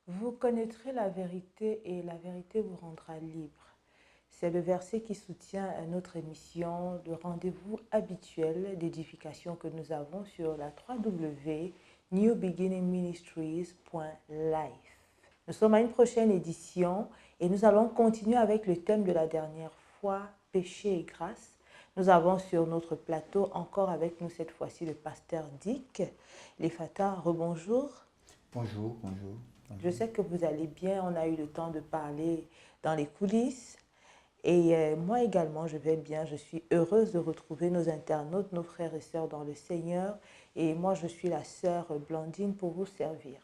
Vous connaîtrez la vérité et la vérité vous rendra libre. C'est le verset qui soutient notre émission de rendez-vous habituel d'édification que nous avons sur la www.newbeginningministries.life. Nous sommes à une prochaine édition et nous allons continuer avec le thème de la dernière fois, péché et grâce. Nous avons sur notre plateau encore avec nous cette fois-ci le pasteur Dick. Les Fata, rebonjour. Bonjour, bonjour. Je sais que vous allez bien, on a eu le temps de parler dans les coulisses. Et moi également, je vais bien. Je suis heureuse de retrouver nos internautes, nos frères et sœurs dans le Seigneur. Et moi, je suis la sœur Blandine pour vous servir.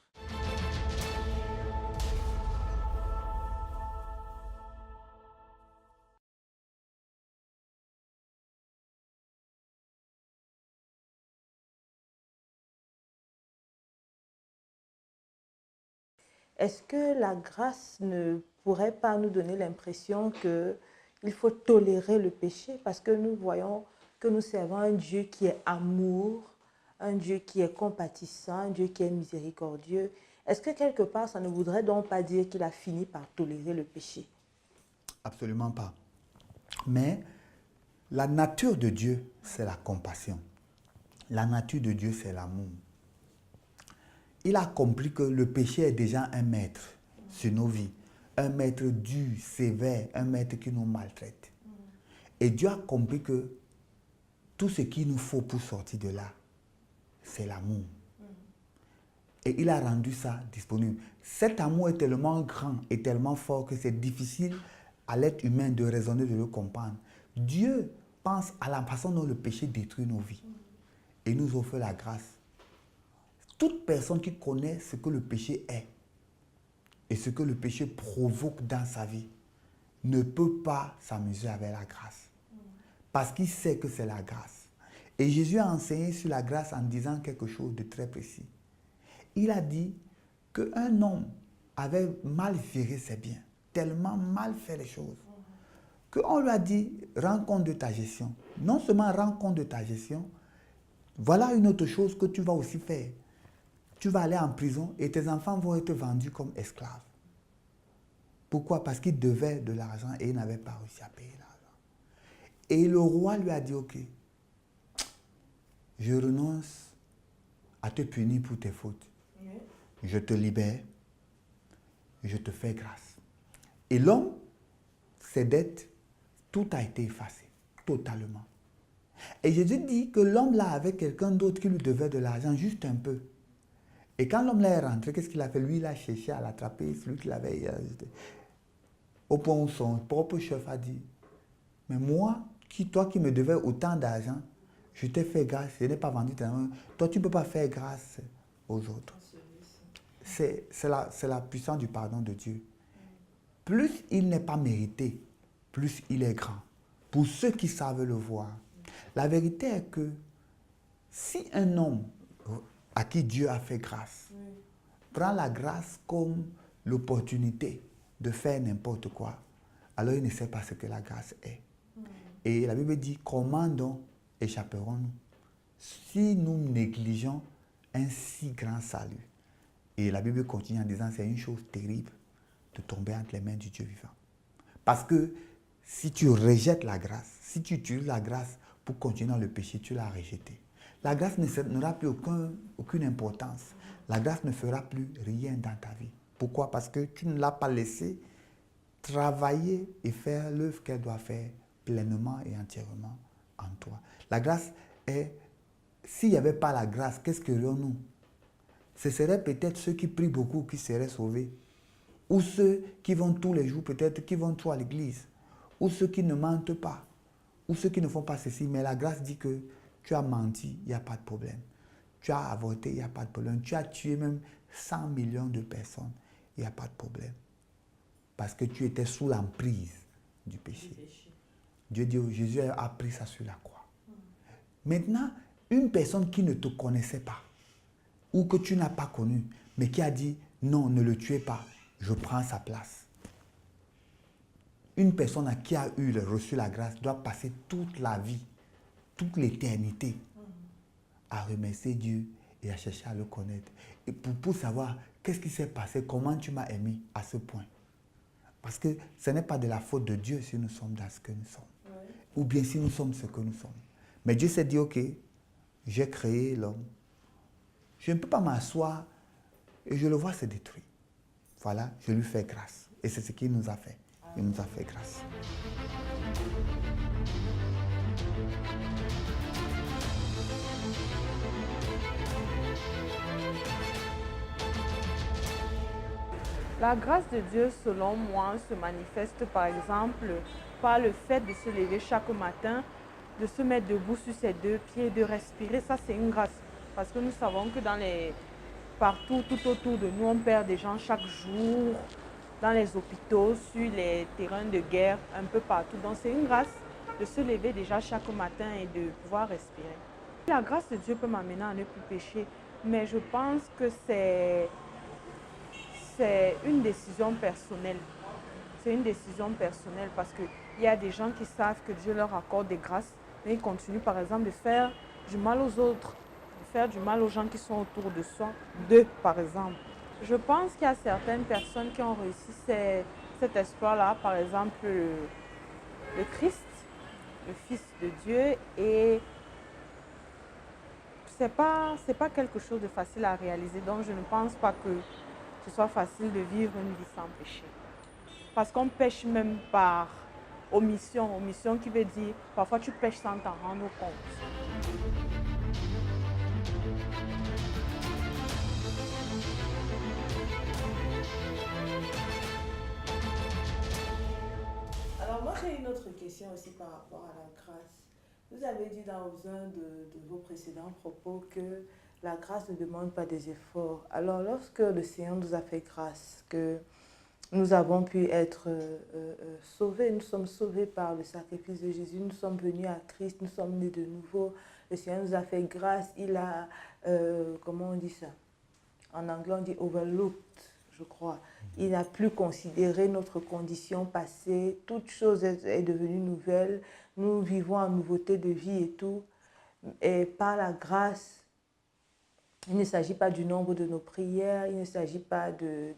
Est-ce que la grâce ne pourrait pas nous donner l'impression qu'il faut tolérer le péché parce que nous voyons que nous servons un Dieu qui est amour, un Dieu qui est compatissant, un Dieu qui est miséricordieux. Est-ce que quelque part, ça ne voudrait donc pas dire qu'il a fini par tolérer le péché? Absolument pas. Mais la nature de Dieu, c'est la compassion. La nature de Dieu, c'est l'amour. Il a compris que le péché est déjà un maître sur nos vies. Un maître dur, sévère, un maître qui nous maltraite. Et Dieu a compris que tout ce qu'il nous faut pour sortir de là, c'est l'amour. Et il a rendu ça disponible. Cet amour est tellement grand et tellement fort que c'est difficile à l'être humain de raisonner, de le comprendre. Dieu pense à la façon dont le péché détruit nos vies. Et nous offre la grâce. Toute personne qui connaît ce que le péché est et ce que le péché provoque dans sa vie ne peut pas s'amuser avec la grâce. Parce qu'il sait que c'est la grâce. Et Jésus a enseigné sur la grâce en disant quelque chose de très précis. Il a dit qu'un homme avait mal géré ses biens, tellement mal fait les choses, qu'on lui a dit, rends compte de ta gestion. Non seulement rends compte de ta gestion, voilà une autre chose que tu vas aussi faire. Tu vas aller en prison et tes enfants vont être vendus comme esclaves. Pourquoi? Parce qu'il devait de l'argent et il n'avait pas réussi à payer l'argent. Et le roi lui a dit, ok, je renonce à te punir pour tes fautes. Je te libère, je te fais grâce. Et l'homme, ses dettes, tout a été effacé, totalement. Et Jésus dit que l'homme là avait quelqu'un d'autre qui lui devait de l'argent, juste un peu. Et quand l'homme là est rentré, qu'est-ce qu'il a fait? Lui, il a cherché à l'attraper, celui qui l'avait... au point où son propre chef a dit, mais moi, toi qui me devais autant d'argent, je t'ai fait grâce, je n'ai pas vendu ta main. Toi, tu ne peux pas faire grâce aux autres. C'est la puissance du pardon de Dieu. Plus il n'est pas mérité, plus il est grand. Pour ceux qui savent le voir. La vérité est que si un homme à qui Dieu a fait grâce prend la grâce comme l'opportunité de faire n'importe quoi, alors il ne sait pas ce que la grâce est. Et la Bible dit, comment donc échapperons-nous si nous négligeons un si grand salut? Et la Bible continue en disant, c'est une chose terrible de tomber entre les mains du Dieu vivant. Parce que si tu rejettes la grâce, si tu utilises la grâce pour continuer dans le péché, tu l'as rejetée. La grâce n'aura plus aucune importance. La grâce ne fera plus rien dans ta vie. Pourquoi? Parce que tu ne l'as pas laissé travailler et faire l'œuvre qu'elle doit faire pleinement et entièrement en toi. La grâce est, s'il n'y avait pas la grâce, qu'est-ce que nous? Ce serait peut-être ceux qui prient beaucoup qui seraient sauvés. Ou ceux qui vont tous les jours, peut-être qui vont trop à l'église. Ou ceux qui ne mentent pas. Ou ceux qui ne font pas ceci. Mais la grâce dit que tu as menti, il n'y a pas de problème. Tu as avorté, il n'y a pas de problème. Tu as tué même 100 millions de personnes, il n'y a pas de problème. Parce que tu étais sous l'emprise du péché. Dieu dit, Jésus a pris ça sur la croix. Maintenant, une personne qui ne te connaissait pas, ou que tu n'as pas connu, mais qui a dit, non, ne le tuez pas, je prends sa place. Une personne qui a reçu la grâce doit passer toute la vie, toute l'éternité à remercier Dieu et à chercher à le connaître. Et pour savoir qu'est-ce qui s'est passé, comment tu m'as aimé à ce point. Parce que ce n'est pas de la faute de Dieu si nous sommes dans ce que nous sommes. Oui. Ou bien si nous sommes ce que nous sommes. Mais Dieu s'est dit, ok, j'ai créé l'homme. Je ne peux pas m'asseoir et je le vois se détruire. Voilà, je lui fais grâce. Et c'est ce qu'il nous a fait. Il nous a fait grâce. La grâce de Dieu, selon moi, se manifeste par exemple par le fait de se lever chaque matin, de se mettre debout sur ses deux pieds, de respirer. Ça, c'est une grâce. Parce que nous savons que partout, tout autour de nous, on perd des gens chaque jour, dans les hôpitaux, sur les terrains de guerre, un peu partout. Donc, c'est une grâce de se lever déjà chaque matin et de pouvoir respirer. La grâce de Dieu peut m'amener à ne plus pécher, mais je pense que c'est une décision personnelle. C'est une décision personnelle parce qu'il y a des gens qui savent que Dieu leur accorde des grâces, mais ils continuent par exemple de faire du mal aux autres, de faire du mal aux gens qui sont autour de soi, d'eux par exemple. Je pense qu'il y a certaines personnes qui ont réussi cet exploit-là, par exemple le Christ, le Fils de Dieu, et c'est pas quelque chose de facile à réaliser, donc je ne pense pas que ce soit facile de vivre une vie sans péché. Parce qu'on pêche même par omission. Omission qui veut dire, parfois tu pêches sans t'en rendre compte. Alors moi j'ai une autre question aussi par rapport à la grâce. Vous avez dit dans un de vos précédents propos que la grâce ne demande pas des efforts. Alors lorsque le Seigneur nous a fait grâce, que nous avons pu être sauvés, nous sommes sauvés par le sacrifice de Jésus, nous sommes venus à Christ, nous sommes nés de nouveau, le Seigneur nous a fait grâce, il a, comment on dit ça? En anglais on dit overlooked, je crois. Il n'a plus considéré notre condition passée, toute chose est devenue nouvelle, nous vivons en nouveauté de vie et tout. Et par la grâce, il ne s'agit pas du nombre de nos prières, il ne s'agit pas de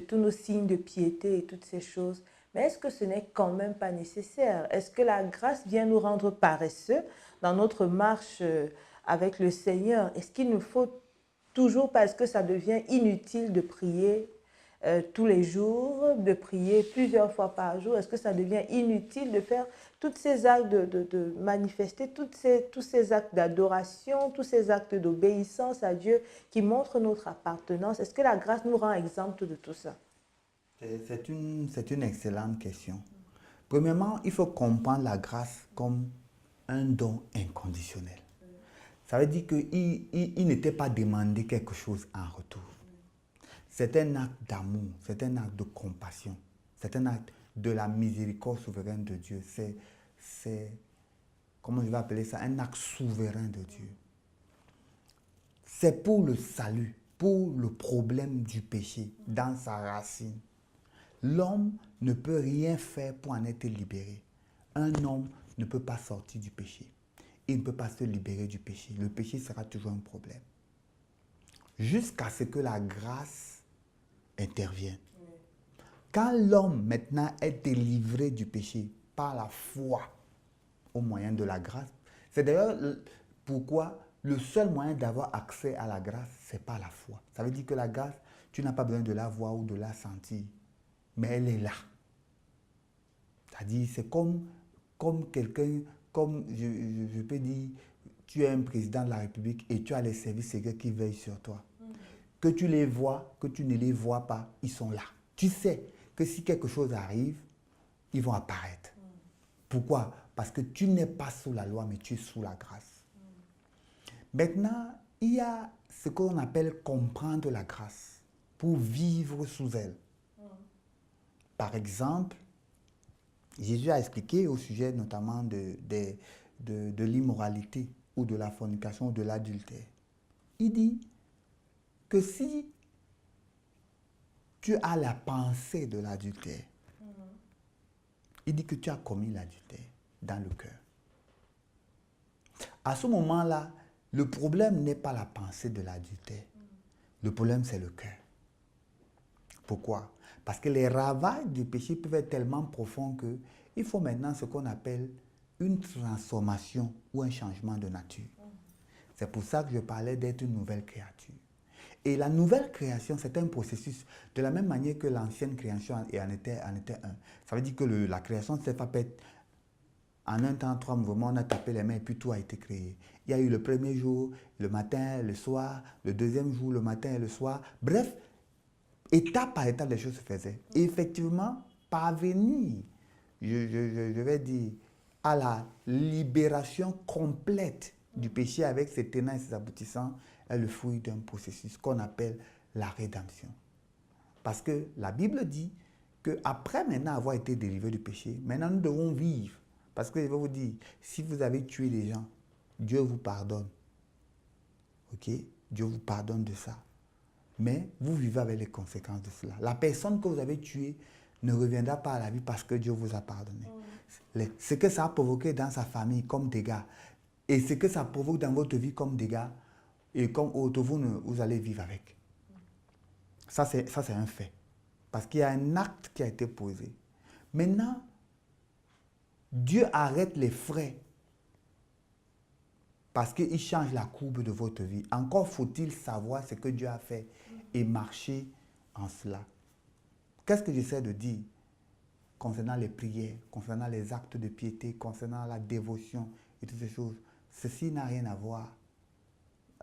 tous nos signes de piété et toutes ces choses. Mais est-ce que ce n'est quand même pas nécessaire? Est-ce que la grâce vient nous rendre paresseux dans notre marche avec le Seigneur? Est-ce qu'il nous faut toujours, parce que ça devient inutile de prier tous les jours, de prier plusieurs fois par jour? Est-ce que ça devient inutile de faire tous ces actes, de manifester tous ces actes d'adoration, tous ces actes d'obéissance à Dieu qui montrent notre appartenance? Est-ce que la grâce nous rend exempts de tout ça? C'est une excellente question. Premièrement, il faut comprendre la grâce comme un don inconditionnel. Ça veut dire qu'il n'était pas demandé quelque chose en retour. C'est un acte d'amour, c'est un acte de compassion, c'est un acte de la miséricorde souveraine de Dieu. C'est, comment je vais appeler ça, un acte souverain de Dieu. C'est pour le salut, pour le problème du péché dans sa racine. L'homme ne peut rien faire pour en être libéré. Un homme ne peut pas sortir du péché. Il ne peut pas se libérer du péché. Le péché sera toujours un problème. Jusqu'à ce que la grâce intervienne. Quand l'homme maintenant est délivré du péché par la foi au moyen de la grâce, c'est d'ailleurs pourquoi le seul moyen d'avoir accès à la grâce, c'est pas la foi. Ça veut dire que la grâce, tu n'as pas besoin de la voir ou de la sentir, mais elle est là. C'est-à-dire, c'est comme quelqu'un, comme je peux dire, tu es un président de la République et tu as les services secrets qui veillent sur toi. Que tu les vois, que tu ne les vois pas, ils sont là. Tu sais que si quelque chose arrive, ils vont apparaître. Pourquoi? Parce que tu n'es pas sous la loi, mais tu es sous la grâce. Maintenant, il y a ce qu'on appelle comprendre la grâce pour vivre sous elle. Par exemple, Jésus a expliqué au sujet notamment de l'immoralité ou de la fornication ou de l'adultère. Il dit que si tu as la pensée de l'adultère. Il dit que tu as commis l'adultère dans le cœur. À ce moment-là, le problème n'est pas la pensée de l'adultère. Le problème, c'est le cœur. Pourquoi? Parce que les ravages du péché peuvent être tellement profonds qu'il faut maintenant ce qu'on appelle une transformation ou un changement de nature. C'est pour ça que je parlais d'être une nouvelle créature. Et la nouvelle création, c'est un processus de la même manière que l'ancienne création en était un. Ça veut dire que la création ne s'est pas faite en un temps, 3 mouvements, on a tapé les mains et puis tout a été créé. Il y a eu le premier jour, le matin, le soir, le deuxième jour, le matin et le soir. Bref, étape par étape, les choses se faisaient. Et effectivement, parvenir, je vais dire, à la libération complète du péché avec ses tenants et ses aboutissants est le fruit d'un processus qu'on appelle la rédemption. Parce que la Bible dit qu'après maintenant avoir été délivré du péché, maintenant nous devons vivre. Parce que je vais vous dire, si vous avez tué des gens, Dieu vous pardonne. Ok? Dieu vous pardonne de ça. Mais vous vivez avec les conséquences de cela. La personne que vous avez tuée ne reviendra pas à la vie parce que Dieu vous a pardonné. Ce que ça a provoqué dans sa famille comme dégâts et ce que ça provoque dans votre vie comme dégâts et comme autre, vous allez vivre avec. Ça, c'est un fait. Parce qu'il y a un acte qui a été posé. Maintenant, Dieu arrête les frais parce qu'il change la courbe de votre vie. Encore faut-il savoir ce que Dieu a fait et marcher en cela. Qu'est-ce que j'essaie de dire concernant les prières, concernant les actes de piété, concernant la dévotion et toutes ces choses? Ceci n'a rien à voir,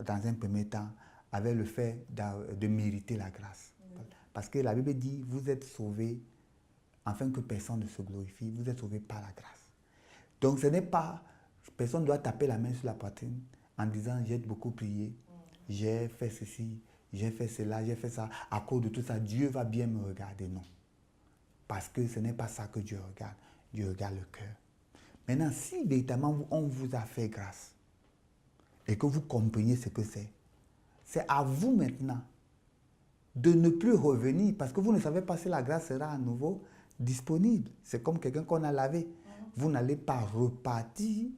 dans un premier temps, avec le fait de mériter la grâce. Parce que la Bible dit, vous êtes sauvés afin que personne ne se glorifie, vous êtes sauvés par la grâce. Donc ce n'est pas, personne ne doit taper la main sur la poitrine en disant j'ai beaucoup prié, j'ai fait ceci, j'ai fait cela, j'ai fait ça. À cause de tout ça, Dieu va bien me regarder. Non. Parce que ce n'est pas ça que Dieu regarde. Dieu regarde le cœur. Maintenant, si véritablement on vous a fait grâce et que vous compreniez ce que c'est à vous maintenant de ne plus revenir parce que vous ne savez pas si la grâce sera à nouveau disponible. C'est comme quelqu'un qu'on a lavé. Vous n'allez pas repartir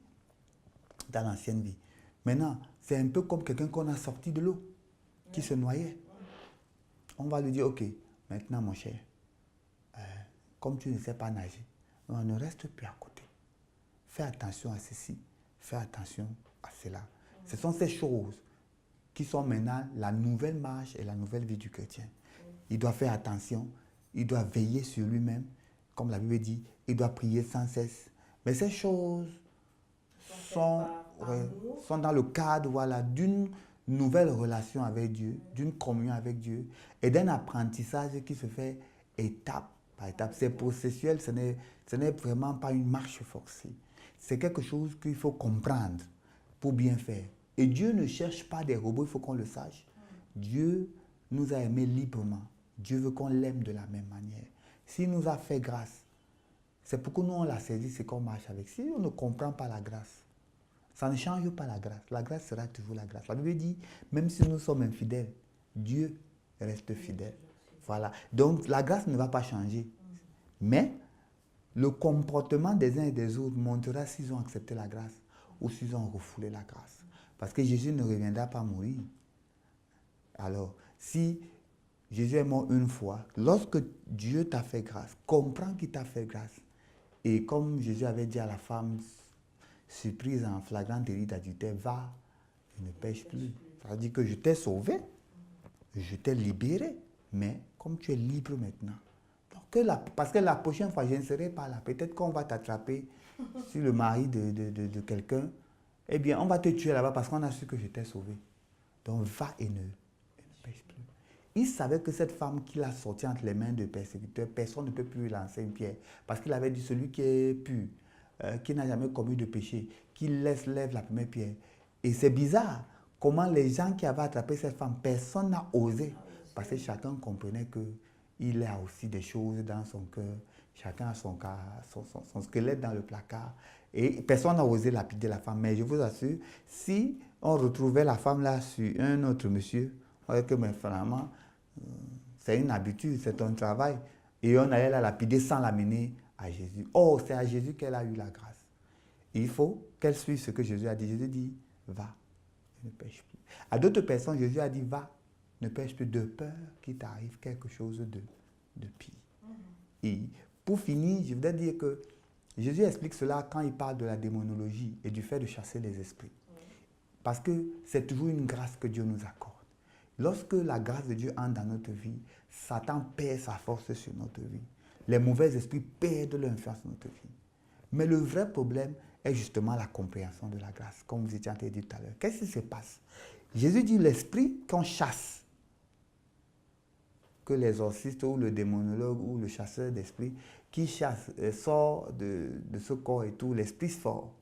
dans l'ancienne vie. Maintenant, c'est un peu comme quelqu'un qu'on a sorti de l'eau, qui se noyait. On va lui dire, ok, maintenant mon cher, comme tu ne sais pas nager, on ne reste plus à côté. Fais attention à ceci, fais attention à cela. Ce sont ces choses qui sont maintenant la nouvelle marche et la nouvelle vie du chrétien. Il doit faire attention, il doit veiller sur lui-même, comme la Bible dit, il doit prier sans cesse. Mais ces choses sont dans le cadre d'une nouvelle relation avec Dieu, d'une communion avec Dieu et d'un apprentissage qui se fait étape par étape. C'est processuel, ce n'est vraiment pas une marche forcée. C'est quelque chose qu'il faut comprendre pour bien faire. Et Dieu ne cherche pas des robots, il faut qu'on le sache. Dieu nous a aimés librement. Dieu veut qu'on l'aime de la même manière. S'il nous a fait grâce, c'est pour que nous on la saisisse et qu'on marche avec. Si on ne comprend pas la grâce, ça ne change pas la grâce. La grâce sera toujours la grâce. La Bible dit, même si nous sommes infidèles, Dieu reste fidèle. Voilà. Donc la grâce ne va pas changer. Mais le comportement des uns et des autres montrera s'ils ont accepté la grâce ou s'ils ont refoulé la grâce. Parce que Jésus ne reviendra pas mourir. Alors, si Jésus est mort une fois, lorsque Dieu t'a fait grâce, comprends qu'il t'a fait grâce. Et comme Jésus avait dit à la femme surprise en flagrant délit d'adultère, va et ne pêche plus. Ça veut dire que je t'ai sauvé, je t'ai libéré, mais comme tu es libre maintenant. Parce que la prochaine fois, je ne serai pas là. Peut-être qu'on va t'attraper sur le mari de quelqu'un. Eh bien, on va te tuer là-bas parce qu'on a su que je t'ai sauvé. Donc, va et ne pêche plus. Il savait que cette femme qu'il a sortie entre les mains de persécuteurs, personne ne peut plus lui lancer une pierre. Parce qu'il avait dit, celui qui est pur, qui n'a jamais commis de péché, qui lève la première pierre. Et c'est bizarre comment les gens qui avaient attrapé cette femme, personne n'a osé. Parce que chacun comprenait qu'il a aussi des choses dans son cœur. Chacun a son squelette dans le placard. Et personne n'a osé lapider la femme. Mais je vous assure, si on retrouvait la femme là sur un autre monsieur, on dirait que mais finalement, c'est une habitude, c'est un travail. Et on allait la lapider sans l'amener à Jésus. Oh, c'est à Jésus qu'elle a eu la grâce. Et il faut qu'elle suive ce que Jésus a dit. Jésus dit, va, ne pêche plus. À d'autres personnes, Jésus a dit, va, ne pêche plus de peur qu'il t'arrive quelque chose de pire. Et pour finir, je voudrais dire que Jésus explique cela quand il parle de la démonologie et du fait de chasser les esprits. Parce que c'est toujours une grâce que Dieu nous accorde. Lorsque la grâce de Dieu entre dans notre vie, Satan perd sa force sur notre vie. Les mauvais esprits perdent leur influence sur notre vie. Mais le vrai problème est justement la compréhension de la grâce, comme vous étiez en train de dire tout à l'heure. Qu'est-ce qui se passe? Jésus dit l'esprit qu'on chasse, que l'exorciste ou le démonologue ou le chasseur d'esprit qui chasse, sort de ce corps et tout, l'esprit sort.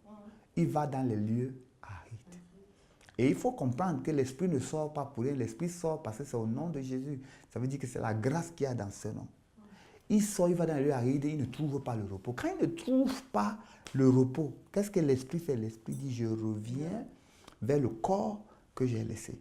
Il va dans les lieux arides. Et il faut comprendre que l'esprit ne sort pas pour rien, l'esprit sort parce que c'est au nom de Jésus. Ça veut dire que c'est la grâce qu'il y a dans ce nom. Il sort, il va dans les lieux arides et il ne trouve pas le repos. Quand il ne trouve pas le repos, qu'est-ce que l'esprit fait? L'esprit dit, je reviens vers le corps que j'ai laissé.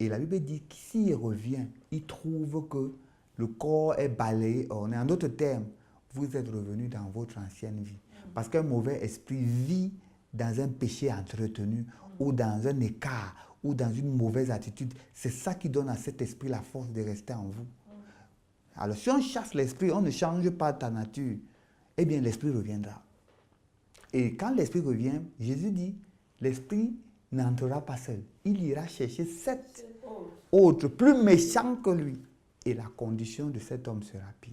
Et la Bible dit que s'il revient, il trouve que le corps est balayé. En d'autres termes, vous êtes revenu dans votre ancienne vie. Parce qu'un mauvais esprit vit dans un péché entretenu ou dans un écart ou dans une mauvaise attitude. C'est ça qui donne à cet esprit la force de rester en vous. Alors si on chasse l'esprit, on ne change pas ta nature, eh bien l'esprit reviendra. Et quand l'esprit revient, Jésus dit, l'esprit n'entrera pas seul. Il ira chercher 7 autres plus méchants que lui. Et la condition de cet homme sera pire.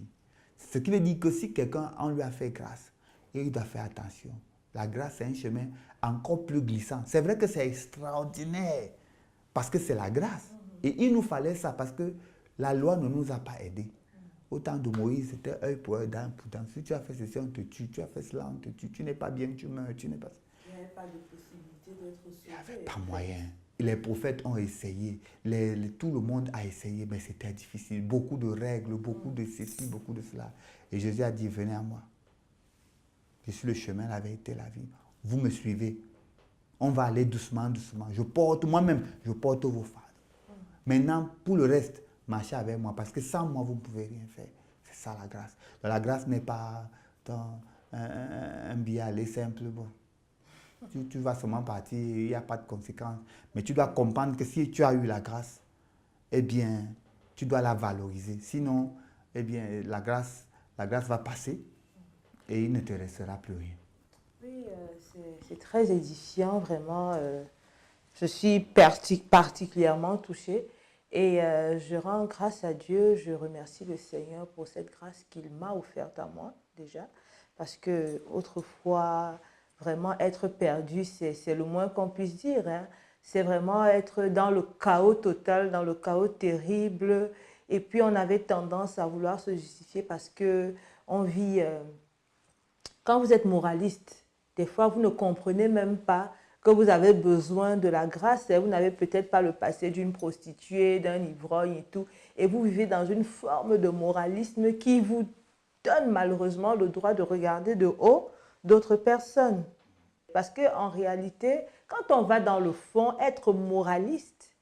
Ce qui veut dire que si quelqu'un, on lui a fait grâce, il doit faire attention. La grâce, c'est un chemin encore plus glissant. C'est vrai que c'est extraordinaire, parce que c'est la grâce. Et il nous fallait ça, parce que la loi ne nous a pas aidés. Au temps de Moïse, c'était œil pour œil, dent pour dent. Si tu as fait ceci, on te tue. Tu as fait cela, on te tue. Tu n'es pas bien, tu meurs. Tu n'es pas... Il n'y avait pas de possibilité d'être sauvé. Il n'y avait pas moyen. Les prophètes ont essayé. Tout le monde a essayé, mais c'était difficile. Beaucoup de règles, beaucoup de ceci, beaucoup de cela. Et Jésus a dit, venez à moi. Je suis le chemin, la vérité, la vie. Vous me suivez. On va aller doucement, doucement. Moi-même, je porte vos fardeaux. Maintenant, pour le reste, marchez avec moi, parce que sans moi, vous ne pouvez rien faire. C'est ça la grâce. La grâce n'est pas un billet aller simple. Bon. Tu vas seulement partir, il n'y a pas de conséquences. Mais tu dois comprendre que si tu as eu la grâce, eh bien, tu dois la valoriser. Sinon, eh bien, la grâce va passer et il ne te restera plus rien. Oui, c'est très édifiant, vraiment. Je suis particulièrement touchée et je rends grâce à Dieu, je remercie le Seigneur pour cette grâce qu'il m'a offerte à moi déjà, parce que autrefois, vraiment être perdu, c'est le moins qu'on puisse dire, hein. C'est vraiment être dans le chaos total, dans le chaos terrible, et puis on avait tendance à vouloir se justifier parce que on vit... quand vous êtes moraliste, des fois vous ne comprenez même pas que vous avez besoin de la grâce, et vous n'avez peut-être pas le passé d'une prostituée, d'un ivrogne et tout, et vous vivez dans une forme de moralisme qui vous donne malheureusement le droit de regarder de haut d'autres personnes. Parce qu'en réalité, quand on va dans le fond, être moraliste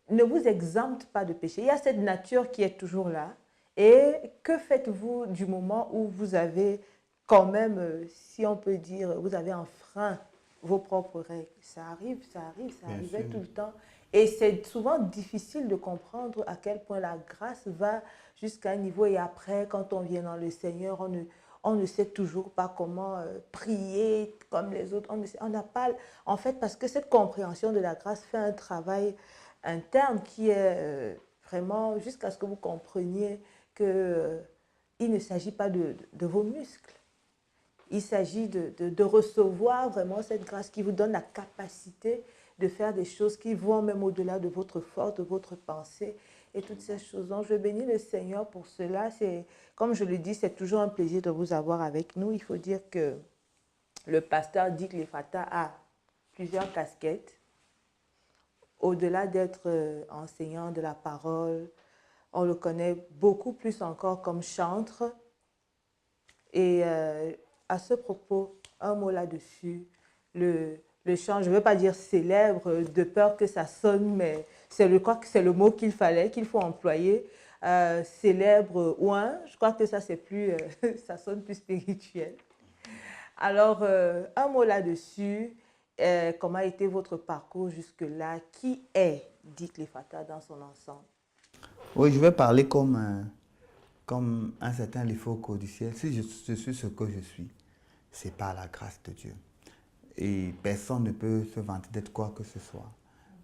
ne vous exempte pas de péché. Il y a cette nature qui est toujours là. Et que faites-vous du moment où vous avez quand même, si on peut dire, vous avez enfreint vos propres règles? Ça arrive, ça arrivait tout le temps. Et c'est souvent difficile de comprendre à quel point la grâce va jusqu'à un niveau. Et après, quand on vient dans le Seigneur, on ne sait toujours pas comment prier comme les autres. On n'a pas, en fait, parce que cette compréhension de la grâce fait un travail interne qui est vraiment jusqu'à ce que vous compreniez qu'il ne s'agit pas de vos muscles. Il s'agit de recevoir vraiment cette grâce qui vous donne la capacité de faire des choses qui vont même au-delà de votre force, de votre pensée et toutes ces choses. Donc, je bénis le Seigneur pour cela. Comme je le dis, c'est toujours un plaisir de vous avoir avec nous. Il faut dire que le pasteur Dick Lefata a plusieurs casquettes. Au-delà d'être enseignant de la parole, on le connaît beaucoup plus encore comme chantre. Et à ce propos, un mot là-dessus, le chant, je ne veux pas dire célèbre, de peur que ça sonne, mais je crois que c'est le mot qu'il faut employer. Célèbre ou je crois que ça, c'est plus, ça sonne plus spirituel. Alors, un mot là-dessus, comment a été votre parcours jusque-là? Qui est Dick Lefata dans son ensemble? Oui, je vais parler comme un certain Lefort codiciel. Si je suis ce que je suis, c'est par la grâce de Dieu. Et personne ne peut se vanter d'être quoi que ce soit.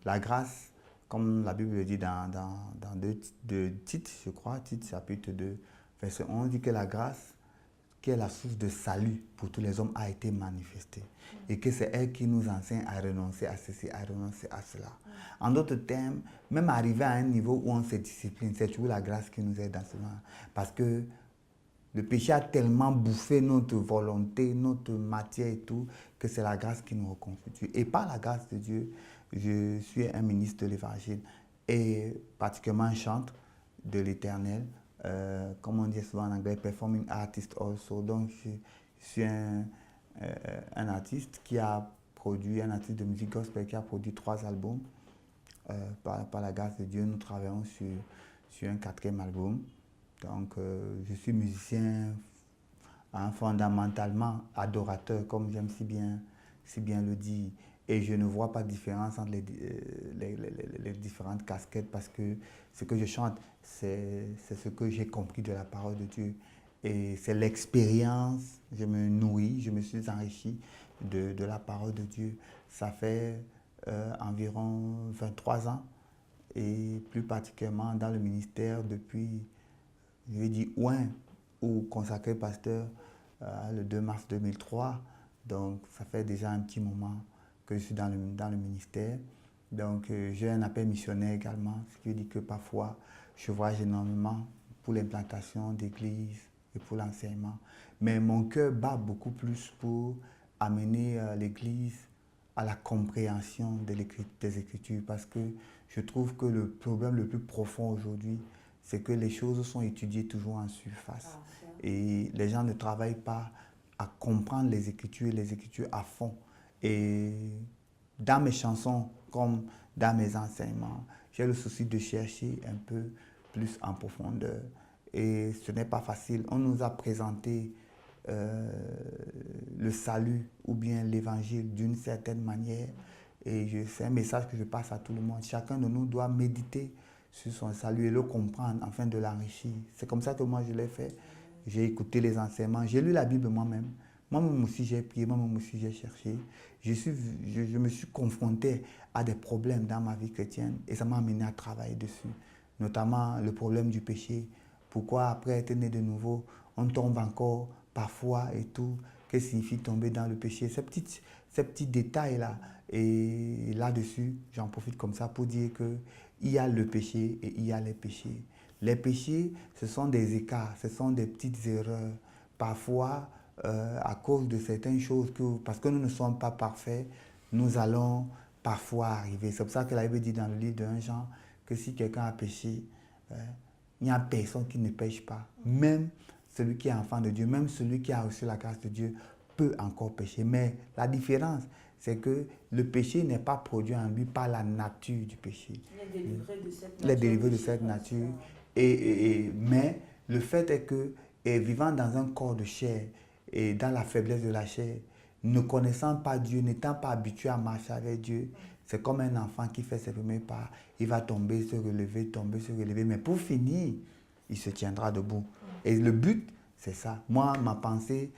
La grâce, comme la Bible le dit dans Tite, je crois, Tite chapitre 2, verset 11, dit que la grâce, qui est la source de salut pour tous les hommes, a été manifestée. Et que c'est elle qui nous enseigne à renoncer à ceci, à renoncer à cela. En d'autres termes, même arriver à un niveau où on se discipline, c'est toujours la grâce qui nous aide dans ce moment. Parce que le péché a tellement bouffé notre volonté, notre matière et tout, que c'est la grâce qui nous reconstitue. Et par la grâce de Dieu, je suis un ministre de l'Évangile et particulièrement un chanteur de l'Éternel. Comme on dit souvent en anglais, performing artist also. Donc, je suis un artiste qui a produit, un artiste de musique gospel qui a produit 3 albums. Par la grâce de Dieu, nous travaillons sur un 4e album. Donc, je suis musicien fondamentalement adorateur, comme j'aime si bien le dire. Et je ne vois pas de différence entre les différentes casquettes parce que ce que je chante, c'est ce que j'ai compris de la parole de Dieu. Et c'est l'expérience, je me nourris, je me suis enrichi de la parole de Dieu. Ça fait environ 23 ans et plus particulièrement dans le ministère depuis, je vais dire, ou consacré pasteur le 2 mars 2003. Donc, ça fait déjà un petit moment que je suis dans le ministère. Donc, j'ai un appel missionnaire également, ce qui veut dire que parfois, je voyage énormément pour l'implantation d'églises et pour l'enseignement. Mais mon cœur bat beaucoup plus pour amener l'église à la compréhension des Écritures parce que je trouve que le problème le plus profond aujourd'hui, c'est que les choses sont étudiées toujours en surface. Et les gens ne travaillent pas à comprendre les Écritures à fond. Et dans mes chansons, comme dans mes enseignements, j'ai le souci de chercher un peu plus en profondeur. Et ce n'est pas facile. On nous a présenté le salut ou bien l'évangile d'une certaine manière. Et c'est un message que je passe à tout le monde. Chacun de nous doit méditer sur son salut et le comprendre afin de l'enrichir. C'est comme ça que moi je l'ai fait. J'ai écouté les enseignements, j'ai lu la Bible moi-même. Moi-même aussi j'ai prié, moi-même aussi j'ai cherché. Je me suis confronté à des problèmes dans ma vie chrétienne et ça m'a amené à travailler dessus. Notamment le problème du péché. Pourquoi après être né de nouveau, on tombe encore parfois et tout. Qu'est-ce que signifie tomber dans le péché? Ces petits détails-là. Et là-dessus, j'en profite comme ça pour dire qu'il y a le péché et il y a les péchés. Les péchés, ce sont des écarts, ce sont des petites erreurs. Parfois, à cause de certaines choses, parce que nous ne sommes pas parfaits, nous allons parfois arriver. C'est pour ça que la Bible dit dans le livre de 1 Jean que si quelqu'un a péché, il n'y a personne qui ne pêche pas. Même celui qui est enfant de Dieu, même celui qui a reçu la grâce de Dieu peut encore pécher. Mais la différence, c'est que le péché n'est pas produit en lui par la nature du péché. Il est délivré de cette nature. Mais le fait est que, vivant dans un corps de chair et dans la faiblesse de la chair, ne connaissant pas Dieu, n'étant pas habitué à marcher avec Dieu, c'est comme un enfant qui fait ses premiers pas. Il va tomber, se relever, mais pour finir, il se tiendra debout. Et le but, c'est ça. Moi, ma pensée,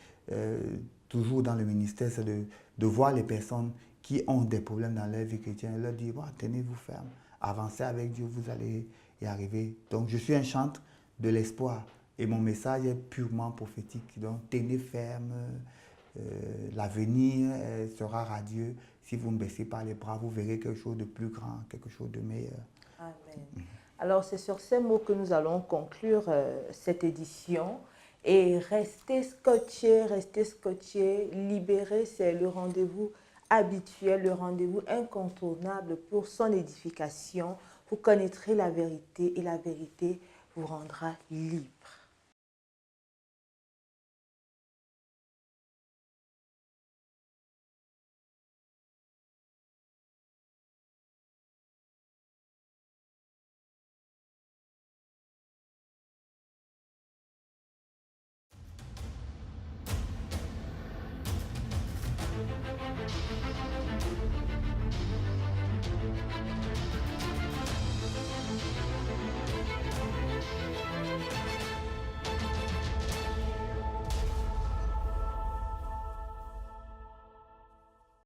toujours dans le ministère, c'est de voir les personnes qui ont des problèmes dans leur vie chrétienne et leur dire, bon, tenez-vous ferme, avancez avec Dieu, vous allez y arriver. Donc, je suis un chantre de l'espoir et mon message est purement prophétique. Donc, tenez ferme, l'avenir sera radieux. Si vous ne baissez pas les bras, vous verrez quelque chose de plus grand, quelque chose de meilleur. Amen. Alors, c'est sur ces mots que nous allons conclure cette édition. Et restez scotchés, libérés, c'est le rendez-vous habituel, le rendez-vous incontournable pour son édification. Vous connaîtrez la vérité et la vérité vous rendra libre.